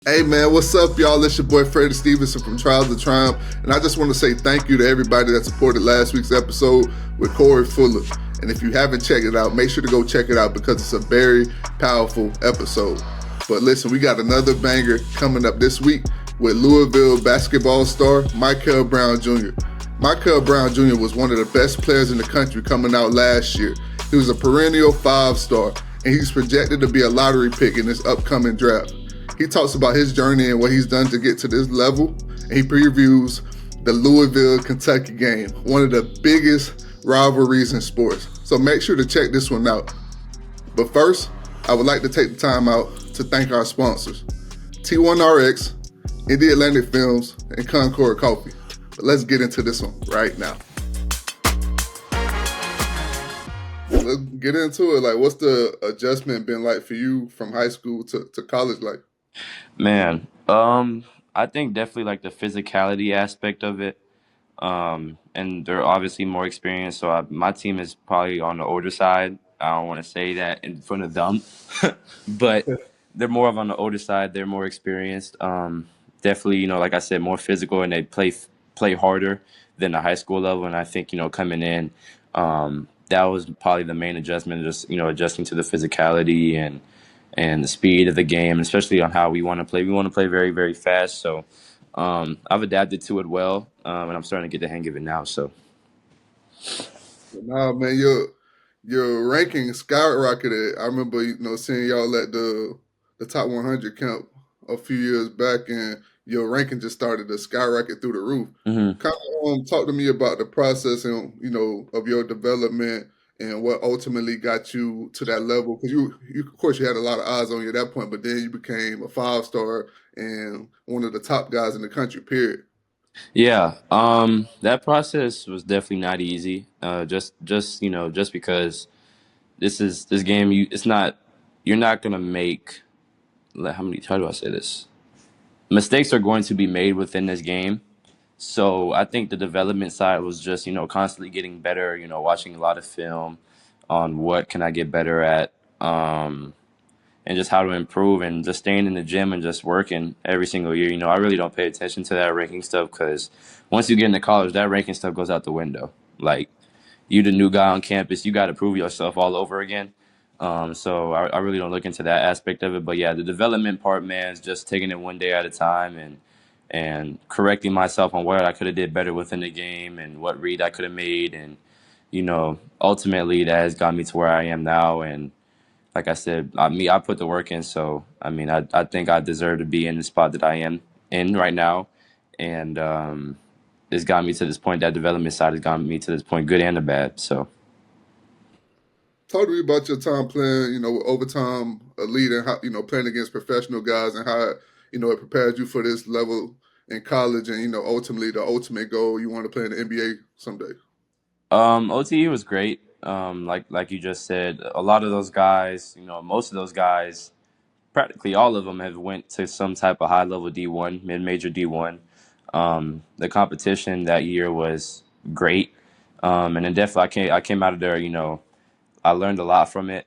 Hey man, what's up, y'all? It's your boy Freddie Stevenson from Trials of Triumph, and I just want to say thank you to everybody that supported last week's episode with Corey Fuller. And if you haven't checked it out, make sure to go check it out because it's a very powerful episode. But listen, we got another banger coming up this week with Louisville basketball star Mikel Brown Jr. Mikel Brown Jr. was one of the best players in the country coming out last year. He was a perennial 5-star, and he's projected to be a lottery pick in this upcoming draft. He talks about his journey and what he's done to get to this level, and he previews the Louisville-Kentucky game, one of the biggest rivalries in sports. So make sure to check this one out. But first, I would like to take the time out to thank our sponsors, T1RX, Indie Atlantic Films, and Concord Coffee. But let's get into this one right now. Let's get into it. Like, what's the adjustment been like for you from high school to college life? Man, I think definitely like the physicality aspect of it. And they're obviously more experienced, so my team is probably on the older side. I don't want to say that in front of them, but they're more of on the older side. They're more experienced. Definitely, like I said, more physical, and they play harder than the high school level. And I think coming in, that was probably the main adjustment, just adjusting to the physicality and the speed of the game, especially on how we want to play. We want to play very, very fast. So I've adapted to it well, and I'm starting to get the hang of it now. So Nah, man, your ranking skyrocketed. I remember, seeing y'all at the top 100 camp a few years back, and your ranking just started to skyrocket through the roof. mhm. Kind of talk to me about the process and of your development and what ultimately got you to that level. Because you of course you had a lot of eyes on you at that point, but then you became a 5-star and one of the top guys in the country. Period. Yeah, that process was definitely not easy. Just because this game, you're not gonna make like, how do I say this? Mistakes are going to be made within this game. So I think the development side was just, constantly getting better, watching a lot of film on what can I get better at, and just how to improve and just staying in the gym and just working every single year. I really don't pay attention to that ranking stuff because once you get into college, that ranking stuff goes out the window. Like, you the new guy on campus, you got to prove yourself all over again. So I really don't look into that aspect of it. But yeah, the development part, man, is just taking it one day at a time and correcting myself on what I could have did better within the game and what read I could have made. And, ultimately that has got me to where I am now. And like I said, I put the work in. So, I think I deserve to be in the spot that I am in right now. And it's got me to this point. That development side has gotten me to this point, good and the bad. So, Talk to me about your time playing, with overtime elite and how, playing against professional guys and how, it prepared you for this level in college and, ultimately the ultimate goal you want to play in the NBA someday. OTE was great. Like you just said, a lot of those guys, most of those guys, practically all of them have went to some type of high level D1, mid major D1. The competition that year was great, and then definitely I came out of there. I learned a lot from it.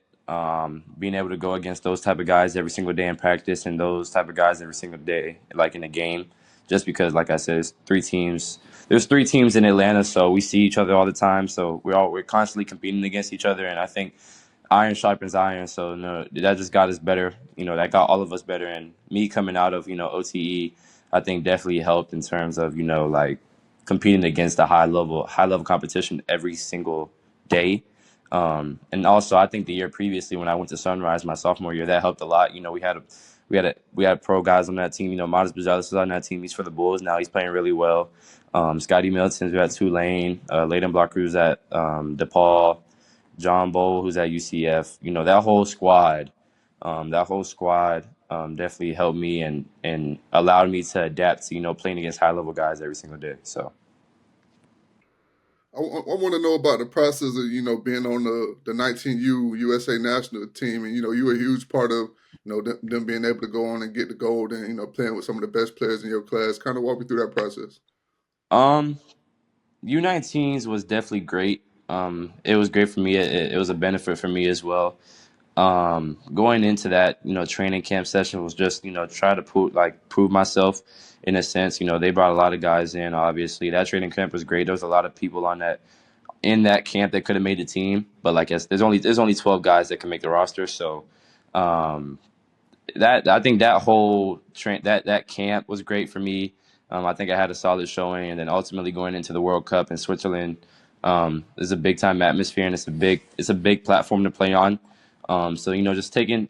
Being able to go against those type of guys every single day in practice and those type of guys every single day, like in a game, just because, like I said, it's three teams. There's three teams in Atlanta, so we see each other all the time. So we're constantly competing against each other, and I think iron sharpens iron. So no, that just got us better. That got all of us better. And me coming out of OTE, I think definitely helped in terms of like competing against a high level competition every single day. And also, I think the year previously when I went to Sunrise my sophomore year, that helped a lot. We had pro guys on that team. Modest Bajalis is on that team. He's for the Bulls now. He's playing really well. Scotty Middleton's at Tulane. Layden Blocker, who's at DePaul. John Bowl, who's at UCF. That whole squad definitely helped me and allowed me to adapt to playing against high level guys every single day. So. I want to know about the process of, being on the 19U USA national team. And, you were a huge part of, them being able to go on and get the gold and, playing with some of the best players in your class. Kind of walk me through that process. Um, U19s was definitely great. It was great for me. It was a benefit for me as well. Going into that, training camp session was just, try to prove myself in a sense. They brought a lot of guys in. Obviously, that training camp was great. There was a lot of people on that in that camp that could have made the team, but like there's only 12 guys that can make the roster. So um, that I think that whole that camp was great for me. I think I had a solid showing, and then ultimately going into the World Cup in Switzerland is a big time atmosphere, and it's a big platform to play on. So just taking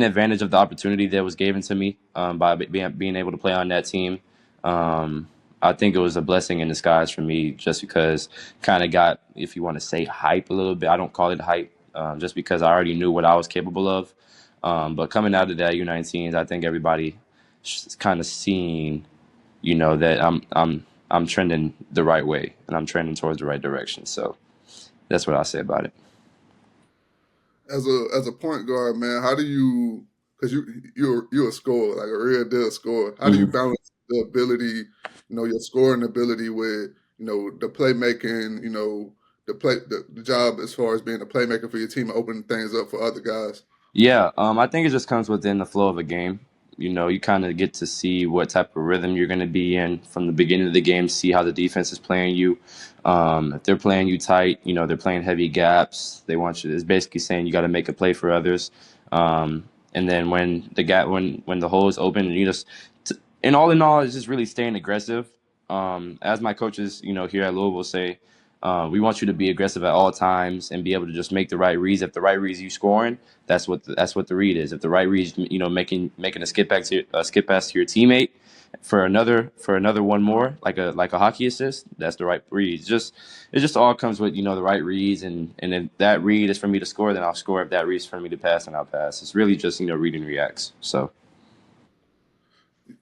advantage of the opportunity that was given to me by being able to play on that team. Um, I think it was a blessing in disguise for me, just because kind of got, if you want to say, hype a little bit. I don't call it hype, just because I already knew what I was capable of. But coming out of that U19s, I think everybody is kind of seeing, that I'm trending the right way and I'm trending towards the right direction. So that's what I'll say about it. As a point guard, man, how do you? Because you're a scorer, like a real deal scorer. How do you hmm balance the ability, your scoring ability with the playmaking, the job as far as being a playmaker for your team and opening things up for other guys? Yeah, I think it just comes within the flow of a game. You kind of get to see what type of rhythm you're going to be in from the beginning of the game, see how the defense is playing you. If they're playing you tight, they're playing heavy gaps. They want you. It's basically saying you got to make a play for others. And then when the hole is open, and all in all, it's just really staying aggressive. As my coaches, here at Louisville say, we want you to be aggressive at all times and be able to just make the right reads. If the right reads you scoring, that's what the read is. If the right read, making a skip pass to your teammate for another one more, like a hockey assist, that's the right read. It just all comes with the right reads, and if that read is for me to score, then I'll score. If that read is for me to pass, then I'll pass. It's really just reading reacts. So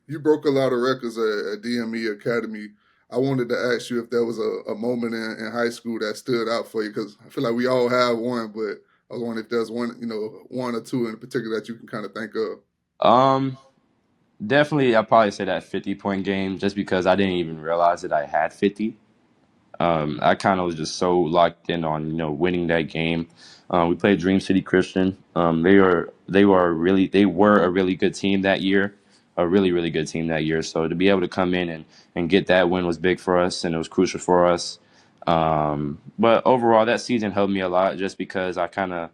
You broke a lot of records at DME Academy. I wanted to ask you if there was a moment in high school that stood out for you, because I feel like we all have one, but I was wondering if there's one, one or two in particular that you can kind of think of. um, definitely, I'll probably say that 50-point game, just because I didn't even realize that I had 50. I kind of was just so locked in on winning that game. We played Dream City Christian. They were a really good team that year, a really really good team that year. So to be able to come in and get that win was big for us, and it was crucial for us. But overall, that season helped me a lot, just because I kind of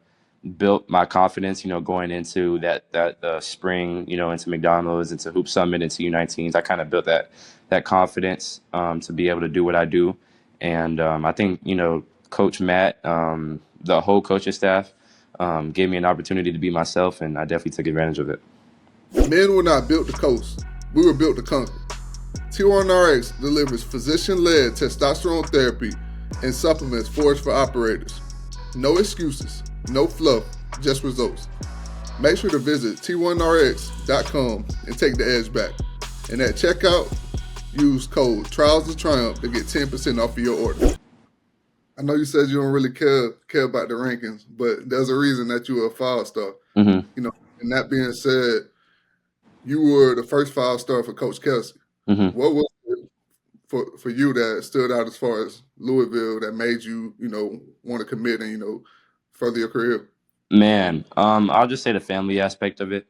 built my confidence, going into that spring, into McDonald's, into Hoop Summit, into U19s. I kind of built that confidence to be able to do what I do. And I think, Coach Matt, the whole coaching staff, gave me an opportunity to be myself, and I definitely took advantage of it. Men were not built to coast. We were built to conquer. T1RX delivers physician-led testosterone therapy and supplements forged for operators. No excuses, no fluff, just results. Make sure to visit T1RX.com and take the edge back. And at checkout, use code Trials of Triumph to get 10% off of your order. I know you said you don't really care about the rankings, but there's a reason that you were a 5-star. hmm And that being said, you were the first 5-star for Coach Kelsey. hmm What was it for you that stood out as far as Louisville that made you, want to commit and, further your career? Man, I'll just say the family aspect of it.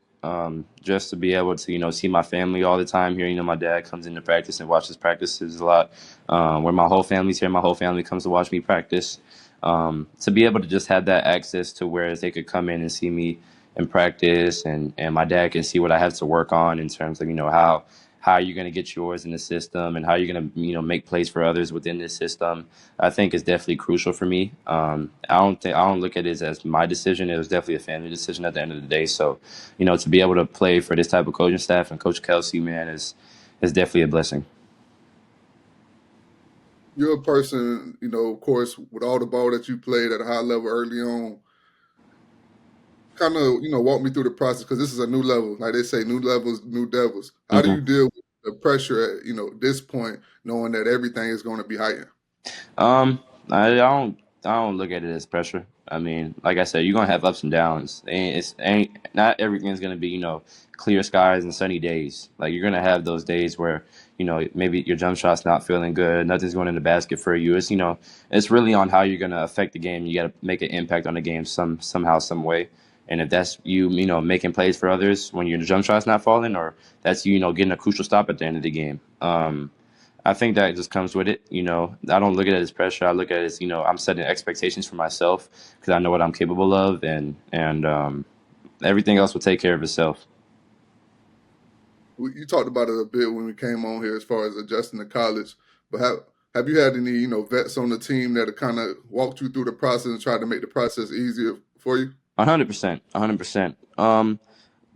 Just to be able to, see my family all the time here. My dad comes into practice and watches practices a lot. Where my whole family's here, my whole family comes to watch me practice. To be able to just have that access to where they could come in and see me in practice, and my dad can see what I have to work on in terms of, how you're going to get yours in the system, and how you're going to, make plays for others within this system. I think is definitely crucial for me. I don't look at it as my decision. It was definitely a family decision at the end of the day. So, to be able to play for this type of coaching staff and Coach Kelsey, man, is definitely a blessing. You're a person, of course, with all the ball that you played at a high level early on, kind of, walk me through the process, because this is a new level. Like they say, new levels, new devils. How do hmm you deal with the pressure at, this point, knowing that everything is going to be heightened? Um, I don't look at it as pressure. I mean, like I said, you're gonna have ups and downs. Ain't not everything's gonna be clear skies and sunny days. Like you're gonna have those days where maybe your jump shot's not feeling good, nothing's going in the basket for you. It's really on how you're gonna affect the game. You got to make an impact on the game somehow, some way. And if that's making plays for others when your jump shot's not falling, or that's getting a crucial stop at the end of the game. I think that just comes with it. I don't look at it as pressure. I look at it as I'm setting expectations for myself because I know what I'm capable of, and everything else will take care of itself. You talked about it a bit when we came on here as far as adjusting to college, but have you had any vets on the team that have kind of walked you through the process and tried to make the process easier for you? 100%, 100%.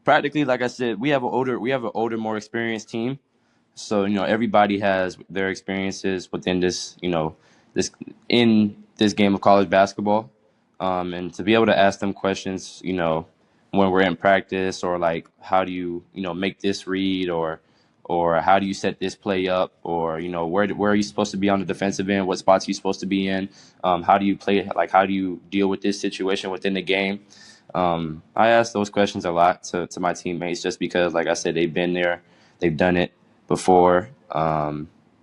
Practically, like I said, we have an older, more experienced team. So everybody has their experiences within this in this game of college basketball, and to be able to ask them questions, when we're in practice, or like how do you make this read, or how do you set this play up, or where are you supposed to be on the defensive end, what spots are you supposed to be in, how do you play, like how do you deal with this situation within the game. I ask those questions a lot to my teammates just because, like I said, they've been there, they've done it before,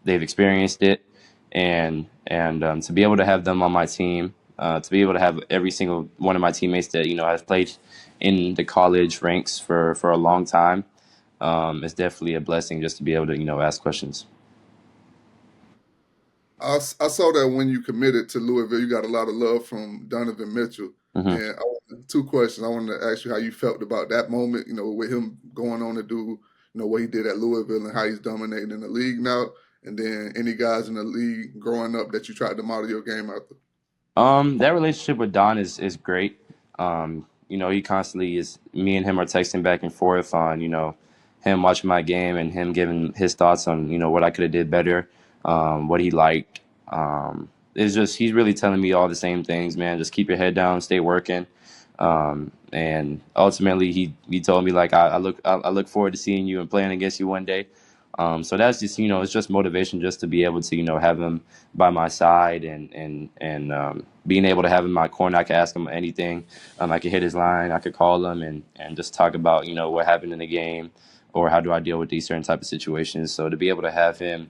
they've experienced it, and to be able to have them on my team, to be able to have every single one of my teammates that has played in the college ranks for a long time, is definitely a blessing just to be able to ask questions. I saw that when you committed to Louisville, you got a lot of love from Donovan Mitchell. Hmm. And two questions. I wanted to ask you how you felt about that moment, with him going on to do, what he did at Louisville and how he's dominating in the league now. And then any guys in the league growing up that you tried to model your game after. That relationship with Don is great. He constantly is. Me and him are texting back and forth on him watching my game and him giving his thoughts on what I could have did better, what he liked. It's just he's really telling me all the same things, man. Just keep your head down, stay working. And ultimately, he told me like I look forward to seeing you and playing against you one day. So that's just it's just motivation just to be able to have him by my side, and being able to have him in my corner. I could ask him anything. I could hit his line. I could call him and just talk about what happened in the game, or how do I deal with these certain type of situations. So to be able to have him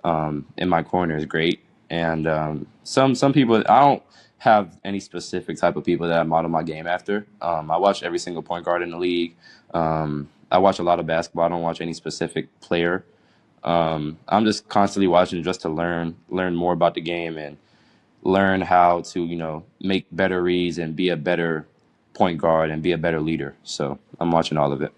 in my corner is great. And some people, I don't have any specific type of people that I model my game after. I watch every single point guard in the league. I watch a lot of basketball. I don't watch any specific player. I'm just constantly watching just to learn more about the game and learn how to make better reads and be a better point guard and be a better leader. So I'm watching all of it.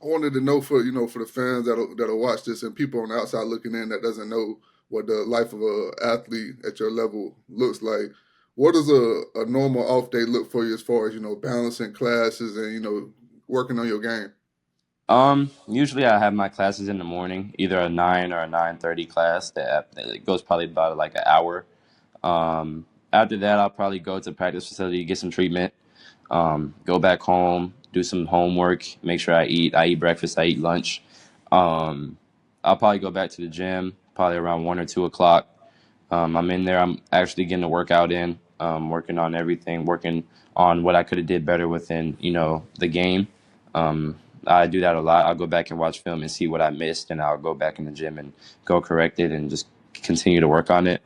I wanted to know for the fans that'll watch this and people on the outside looking in that doesn't know what the life of a athlete at your level looks like. What does a normal off day look for you as far as balancing classes and working on your game? Usually I have my classes in the morning, either a 9 or a 9:30 class that it goes probably about like an hour. After that, I'll probably go to practice facility, get some treatment, go back home, do some homework, make sure I eat. I eat breakfast, I eat lunch. Um, I'll probably go back to the gym, probably around 1 or 2 o'clock. I'm in there. I'm actually getting a workout in, working on everything, working on what I could have did better within, the game. Um, I do that a lot. I'll go back and watch film and see what I missed, and I'll go back in the gym and go correct it and just continue to work on it.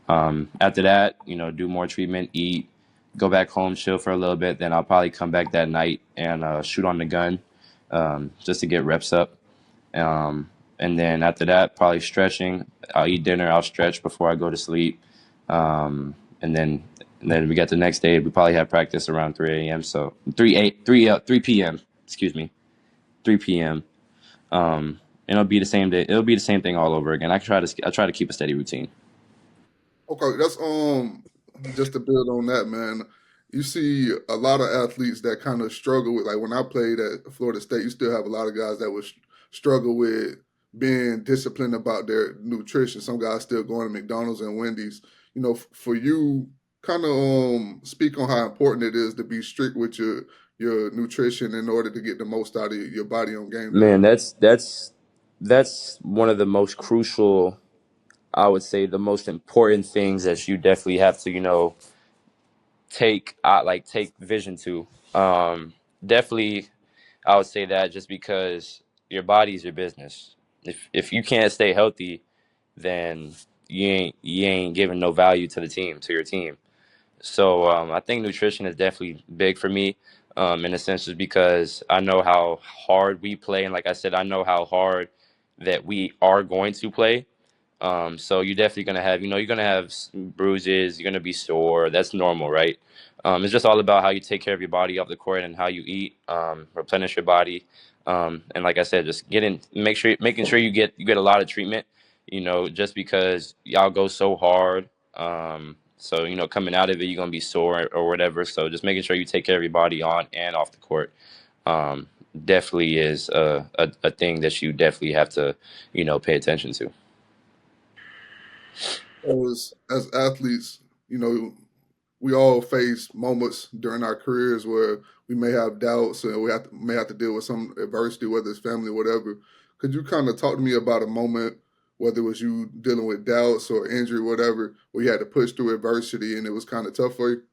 After that, do more treatment, eat, go back home, chill for a little bit. Then I'll probably come back that night and shoot on the gun, just to get reps up. And then after that, probably stretching. I'll eat dinner. I'll stretch before I go to sleep. And then we got the next day. We probably have practice around 3 a.m. So 3 p.m. Excuse me, 3 p.m. And it'll be the same day. It'll be the same thing all over again. I try to keep a steady routine. Okay, that's just to build on that, man. You see a lot of athletes that kind of struggle with, like when I played at Florida State, you still have a lot of guys that would struggle with being disciplined about their nutrition. Some guys still going to McDonald's and Wendy's. For you, kind of speak on how important it is to be strict with your nutrition in order to get the most out of your body on game day. Man, that's one of the most crucial. I would say the most important things that you definitely have to take vision to. Definitely, I would say that just because your body is your business. If you can't stay healthy, then you ain't giving no value to the team, to your team. So I think nutrition is definitely big for me, in a sense, just because I know how hard we play, and like I said, I know how hard that we are going to play. So you're definitely gonna have, you're gonna have bruises. You're gonna be sore. That's normal, right? It's just all about how you take care of your body off the court and how you eat, replenish your body, and like I said, just making sure you get a lot of treatment. Just because y'all go so hard. So coming out of it, you're gonna be sore or whatever. So just making sure you take care of your body on and off the court, um, definitely is a thing that you definitely have to, pay attention to. As athletes, you know, we all face moments during our careers where we may have doubts and may have to deal with some adversity, whether it's family or whatever. Could you kind of talk to me about a moment, whether it was you dealing with doubts or injury, whatever, where you had to push through adversity and it was kind of tough for you?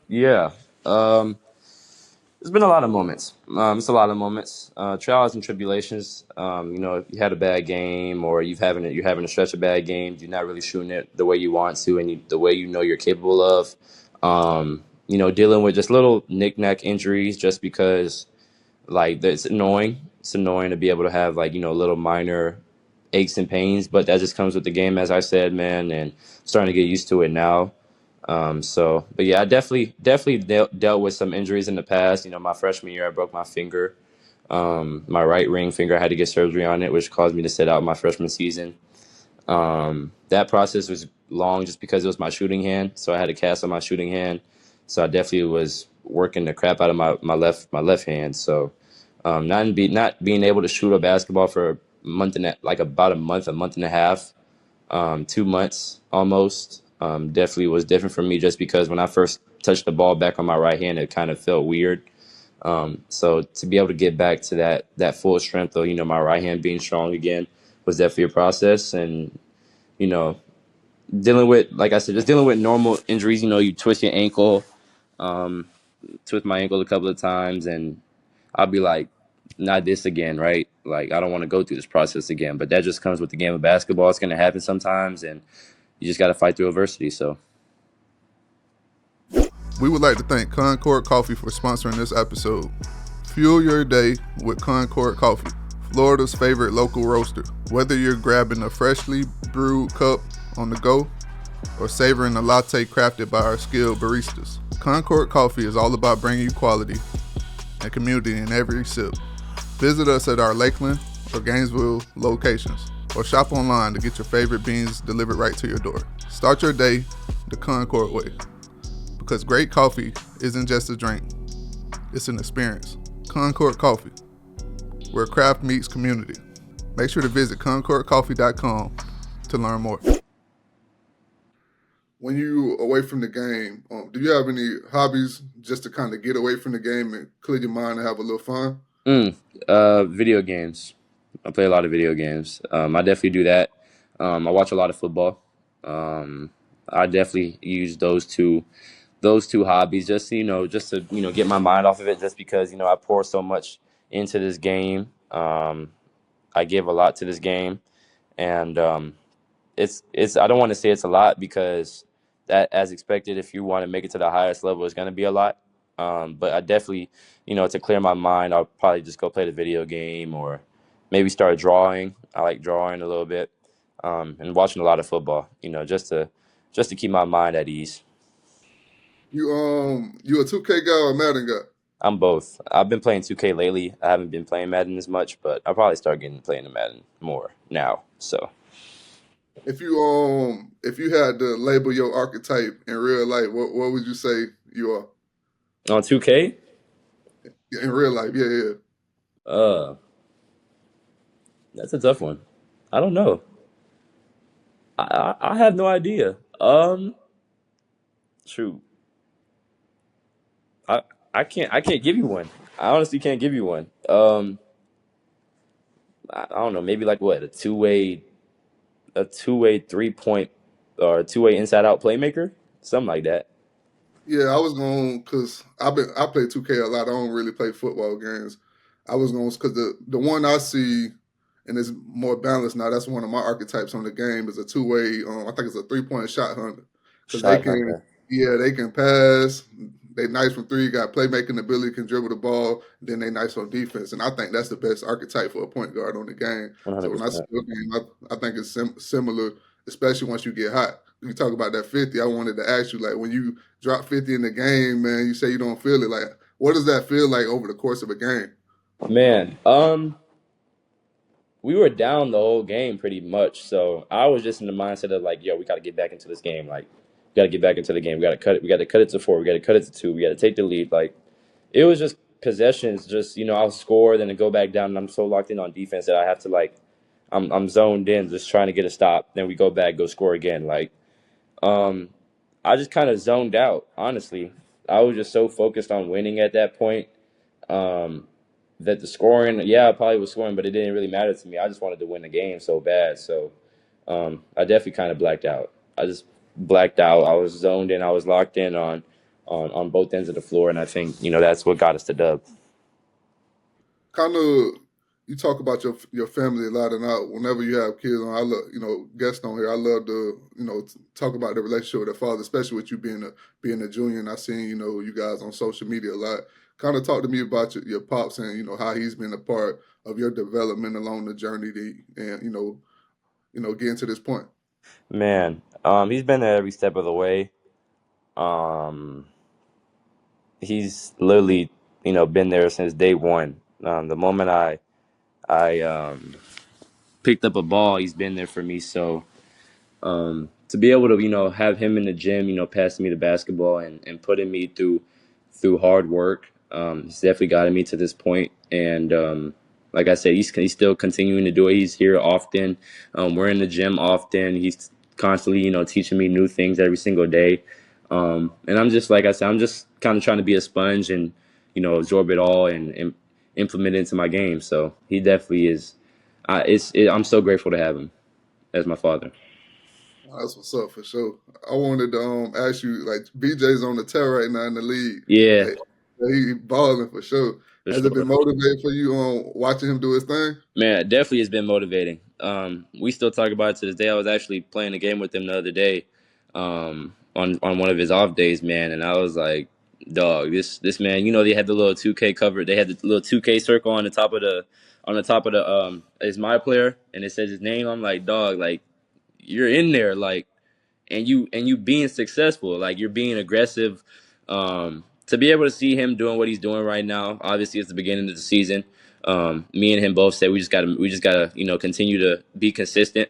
Yeah. Um, there's been a lot of moments. It's a lot of moments. Trials and tribulations. If you had a bad game or you're having a stretch of bad games, you're not really shooting it the way you want to and the way you're capable of. Dealing with just little knick-knack injuries just because like it's annoying. It's annoying to be able to have like little minor aches and pains, but that just comes with the game, as I said, man, and I'm starting to get used to it now. But yeah, I definitely dealt with some injuries in the past. My freshman year, I broke my finger, my right ring finger. I had to get surgery on it, which caused me to sit out my freshman season. That process was long just because it was my shooting hand, so I had a cast on my shooting hand. So I definitely was working the crap out of my left hand. So not being able to shoot a basketball for a month like about a month and a half, 2 months almost. Definitely was different for me just because when I first touched the ball back on my right hand, it kind of felt weird. So to be able to get back to that full strength of my right hand being strong again was definitely a process. And you know dealing with, like I said, just dealing with normal injuries. You twist your ankle, um, twist my ankle a couple of times, and I'll be like, not this again, right? Like I don't want to go through this process again. But that just comes with the game of basketball. It's going to happen sometimes, and you just got to fight through adversity. So. We would like to thank Concord Coffee for sponsoring this episode. Fuel your day with Concord Coffee, Florida's favorite local roaster. Whether you're grabbing a freshly brewed cup on the go or savoring a latte crafted by our skilled baristas, Concord Coffee is all about bringing you quality and community in every sip. Visit us at our Lakeland or Gainesville locations or shop online to get your favorite beans delivered right to your door. Start your day the Concord way, because great coffee isn't just a drink, it's an experience. Concord Coffee, where craft meets community. Make sure to visit concordcoffee.com to learn more. When you away from the game, do you have any hobbies just to kind of get away from the game and clear your mind and have a little fun? Video games. I play a lot of video games. I definitely do that. I watch a lot of football. I definitely use those two hobbies just to get my mind off of it, just because I pour so much into this game. I give a lot to this game, and it's I don't want to say it's a lot because that, as expected, if you want to make it to the highest level, it's going to be a lot. But I definitely, to clear my mind, I'll probably just go play the video game or maybe start drawing. I like drawing a little bit, and watching a lot of football. Just to keep my mind at ease. You a 2K guy or a Madden guy? I'm both. I've been playing 2K lately. I haven't been playing Madden as much, but I'll probably start getting playing the Madden more now. So If you had to label your archetype in real life, what would you say you are? on 2K, In real life, yeah, yeah. uh, that's a tough one. I don't know. I have no idea. Shoot, I I can't give you one. I honestly can't give you one. I don't know. Maybe like what, a two way 3 point or a 2-way inside out playmaker, something like that. Yeah, I was going because I play 2K a lot. I don't really play football games. I was going because the one I see and it's more balanced now. That's one of my archetypes on the game is a two way. I think it's a 3 point shot hunter because they Shot can hunter. yeah they can pass. They nice from three. Got playmaking ability. Can dribble the ball. Then they nice on defense. And I think that's the best archetype for a point guard on the game. So when I see 100%. your game, I think it's similar, especially once you get hot. You talk about that 50. I wanted to ask you like when you drop 50 in the game, man. You say you don't feel it. Like, what does that feel like over the course of a game? Man, we were down the whole game pretty much. So I was just in the mindset of like, yo, we got to get back into this game. Like, we got to get back into the game. We got to cut it. We got to cut it to 4. We got to cut it to 2. We got to take the lead. Like, it was just possessions. Just I'll score, then go back down, and I'm so locked in on defense that I have to like, I'm zoned in, just trying to get a stop. Then we go back, go score again. Like, um, I just kind of zoned out. Honestly, I was just so focused on winning at that point. Um, that the scoring, yeah, I probably was scoring, but it didn't really matter to me. I just wanted to win the game so bad. So I definitely kind of blacked out. I just blacked out. I was zoned in. I was locked in on both ends of the floor, and I think that's what got us the dub. Kind of, you talk about your family a lot, and whenever you have kids on, I love guests on here. I love to talk about the relationship with their father, especially with you being a junior. And I seen you guys on social media a lot. Kind of talk to me about your pops and how he's been a part of your development along the journey to and getting to this point. Man, he's been there every step of the way. Um, he's literally been there since day one. The moment I picked up a ball, he's been there for me. So to be able to have him in the gym, passing me the basketball and putting me through hard work, he's definitely gotten me to this point. And like I said, he's still continuing to do it. He's here often. We're in the gym often. He's constantly teaching me new things every single day. And I'm just like I said, I'm just kind of trying to be a sponge and absorb it all and implement it into my game. So he definitely is. I'm so grateful to have him as my father. That's what's up for sure. I wanted to ask you, like BJ's on the tear right now in the league. Yeah, Like he balling for sure. for Has it been sure. motivating for you on watching him do his thing? Man, it definitely has been motivating. We still talk about it to this day. I was actually playing a game with him the other day, on one of his off days, man, and I was like, "Dog, this man, they had the little 2K cover. They had the little 2K circle on the top of the is my player, and it says his name. I'm like, dog, like you're in there, like and you being successful, like you're being aggressive. To be able to see him doing what he's doing right now, obviously it's the beginning of the season. Me and him both said we just gotta continue to be consistent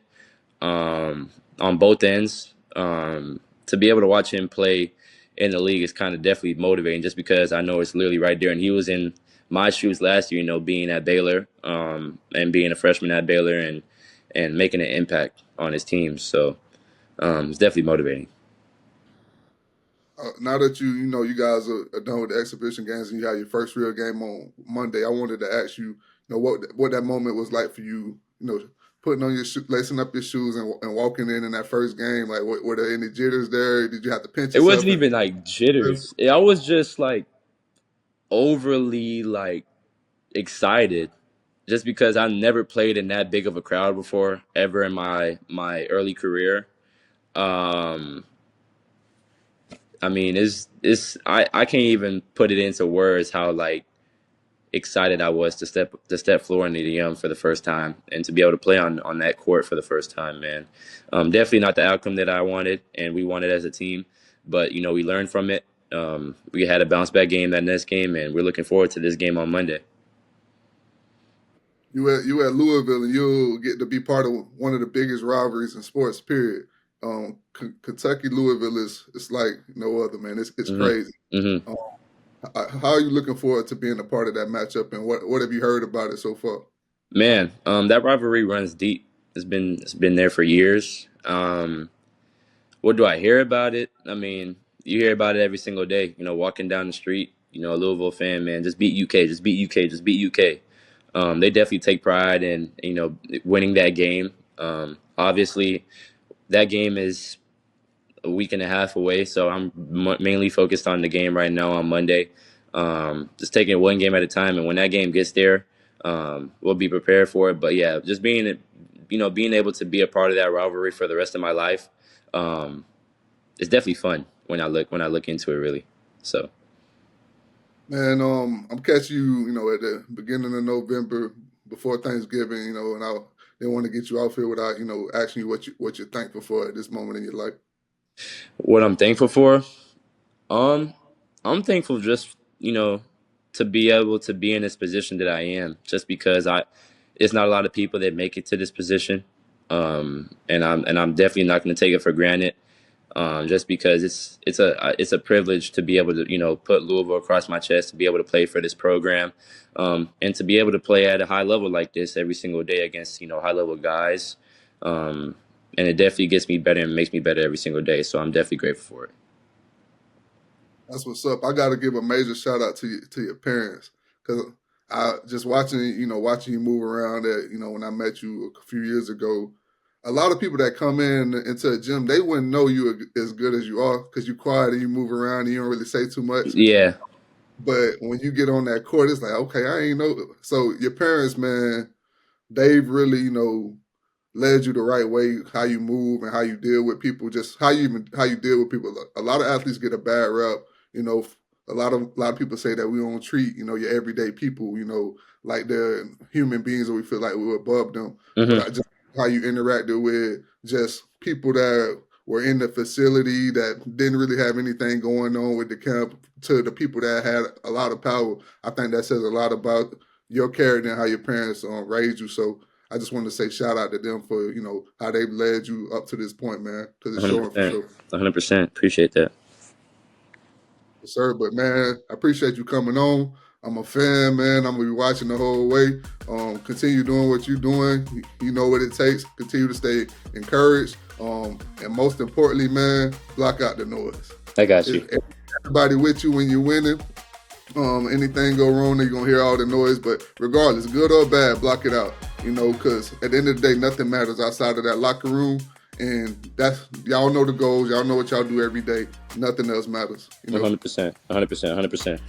on both ends. To be able to watch him play in the league is kind of definitely motivating, just because I know it's literally right there, and he was in my shoes last year, being at Baylor, and being a freshman at Baylor, and making an impact on his team. So it's definitely motivating. Now that you guys are done with the exhibition games and you have your first real game on Monday, I wanted to ask you, what that moment was like for you. Putting on lacing up your shoes and walking in that first game. Like, were there any jitters there? Did you have to pinch It yourself? wasn't even like jitters. I was just like overly like excited, just because I never played in that big of a crowd before ever in my early career. Um, I mean, I can't even put it into words how like excited I was to step floor into the for the first time and to be able to play on that court for the first time, man. Definitely not the outcome that I wanted and we wanted as a team, but we learned from it. We had a bounce back game that next game, and we're looking forward to this game on Monday. You at Louisville and you'll get to be part of one of the biggest rivalries in sports. Period. Kentucky Louisville is it's like no other, man. It's hmm crazy. hmm Um, how are you looking forward to being a part of that matchup, and what have you heard about it so far? Man, that rivalry runs deep. It's been there for years. What do I hear about it? I mean, you hear about it every single day. Walking down the street, a Louisville fan, man, just beat UK, just beat UK, just beat UK. They definitely take pride in winning that game. Obviously, that game is a week and a half away, so I'm mainly focused on the game right now on Monday. Just taking it one game at a time, and when that game gets there, we'll be prepared for it. But yeah, just being able to be a part of that rivalry for the rest of my life, it's definitely fun when I look into it really. So. Man, I'm catching you, at the beginning of November before Thanksgiving, and I didn't want to get you off here without, asking you what you're thankful for at this moment in your life. What I'm thankful for? Um, I'm thankful just, to be able to be in this position that I am, just because it's not a lot of people that make it to this position. And I'm definitely not going to take it for granted. Just because it's a privilege to be able to, put Louisville across my chest, to be able to play for this program, and to be able to play at a high level like this every single day against, high level guys. And it definitely gets me better and makes me better every single day. So I'm definitely grateful for it. That's what's up. I got to give a major shout out to your parents, because I just watching you move around. When I met you a few years ago, a lot of people that come into a gym, they wouldn't know you as good as you are because you're quiet and you move around and you don't really say too much. Yeah. But when you get on that court, it's like, okay, I ain't know. So your parents, man, they've really, led you the right way, how you move and how you deal with people, just how you deal with people. A lot of athletes get a bad rep, a lot of people say that we don't treat, your everyday people, like they're human beings or we feel like we're above them. Mm-hmm. But just how you interacted with just people that were in the facility that didn't really have anything going on with the camp to the people that had a lot of power. I think that says a lot about your character and how your parents raised you. So I just want to say shout out to them for, how they've led you up to this point, man, because it's showing for sure. 100%. Appreciate that. Yes, sir. But, man, I appreciate you coming on. I'm a fan, man. I'm going to be watching the whole way. Continue doing what you're doing. You know what it takes. Continue to stay encouraged. And most importantly, man, block out the noise. I got you. Everybody with you when you're winning. Anything go wrong, you're going to hear all the noise. But regardless, good or bad, block it out. Because at the end of the day, nothing matters outside of that locker room. And that's, y'all know the goals. Y'all know what y'all do every day. Nothing else matters. 100%. 100%. 100%.